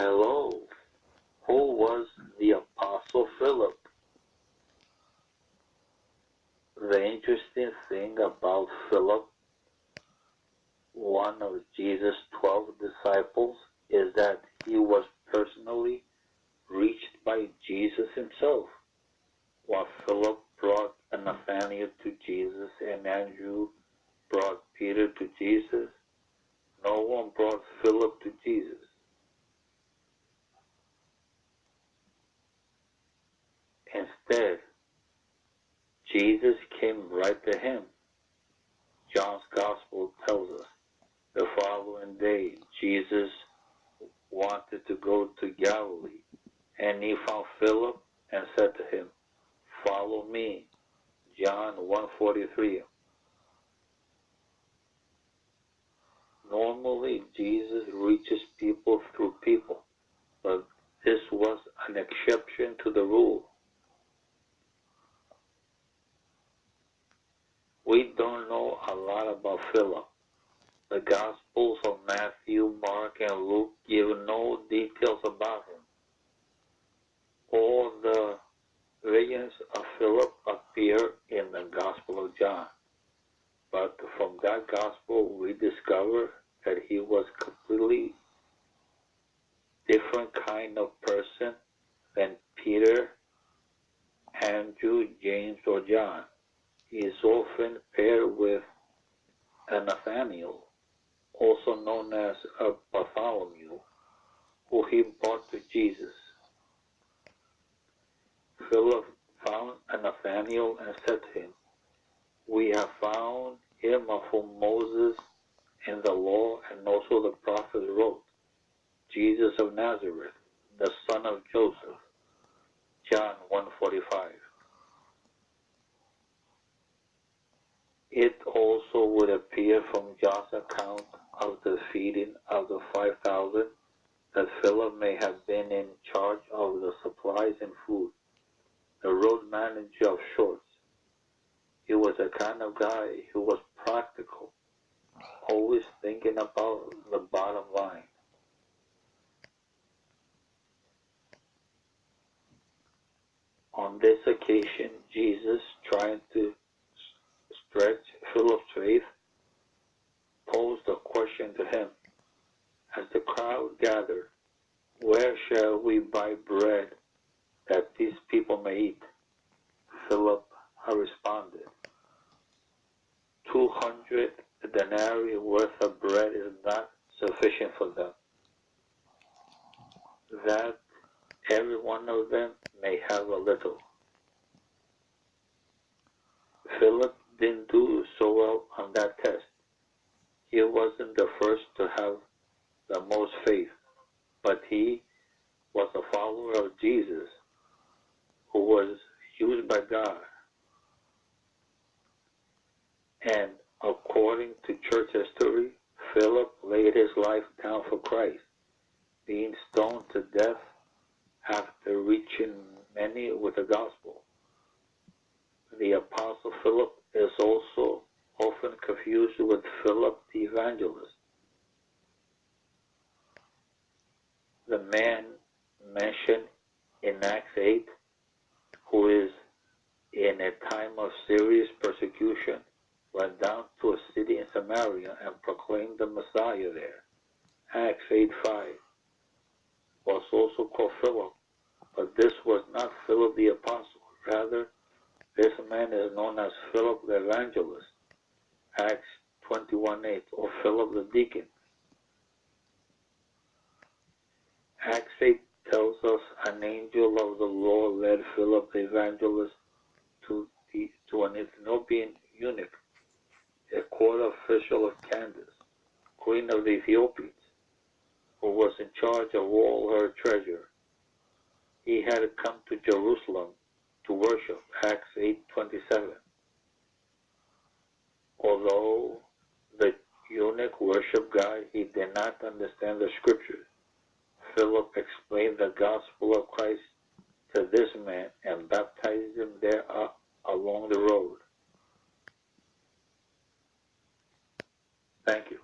Hello, who was the Apostle Philip? The interesting thing about Philip, one of Jesus' 12 disciples, is that he was personally reached by Jesus himself. While Philip brought Nathanael to Jesus and Andrew brought Peter to Jesus, no one brought Philip to Jesus. Instead, Jesus came right to him. John's Gospel tells us the following day Jesus wanted to go to Galilee, and he found Philip and said to him, "Follow me." John 1:43. Normally, Jesus reaches people through people, but this was an exception to the rule. We don't know a lot about Philip. The Gospels of Matthew, Mark, and Luke give no details about him. All the visions of Philip appear in the Gospel of John. But from that Gospel, we discover that he was a completely different kind of person than Peter, Andrew, James, or John. He is often paired with Nathanael, also known as Bartholomew, who he brought to Jesus. Philip found Nathanael and said to him, "We have found him of whom Moses in the law and also the prophets wrote, Jesus of Nazareth, the son of Joseph." John 1:45. It also would appear from John's account of the feeding of the 5,000 that Philip may have been in charge of the supplies and food, the road manager of sorts. He was the kind of guy who was practical, always thinking about the bottom line. On this occasion, Jesus, trying to stretch Philip's faith, posed a question to him. As the crowd gathered, "Where shall we buy bread that these people may eat?" Philip responded, 200 denarii worth of bread is not sufficient for them, that every one of them may have a little. Philip didn't do so well on that test. He wasn't the first to have the most faith, but he was a follower of Jesus who was used by God. And according to church history, Philip laid his life down for Christ, being stoned to death after reaching many with the gospel. The Apostle Philip is also often confused with Philip the Evangelist. The man mentioned in Acts 8, who is in a time of serious persecution, went down to a city in Samaria and proclaimed the Messiah there. Acts 8:5 was also called Philip, but this was not Philip the Apostle. Rather, this man is known as Philip the Evangelist, Acts 21:8, or Philip the Deacon. Acts 8 tells us an angel of the Lord led Philip the Evangelist to an Ethiopian eunuch, a court official of Candace, queen of the Ethiopians, who was in charge of all her treasure. He had come to Jerusalem to worship, Acts 8:27. Although the eunuch worshiped God, he did not understand the scriptures. Philip explained the gospel of Christ to this man and baptized him there along the road. Thank you.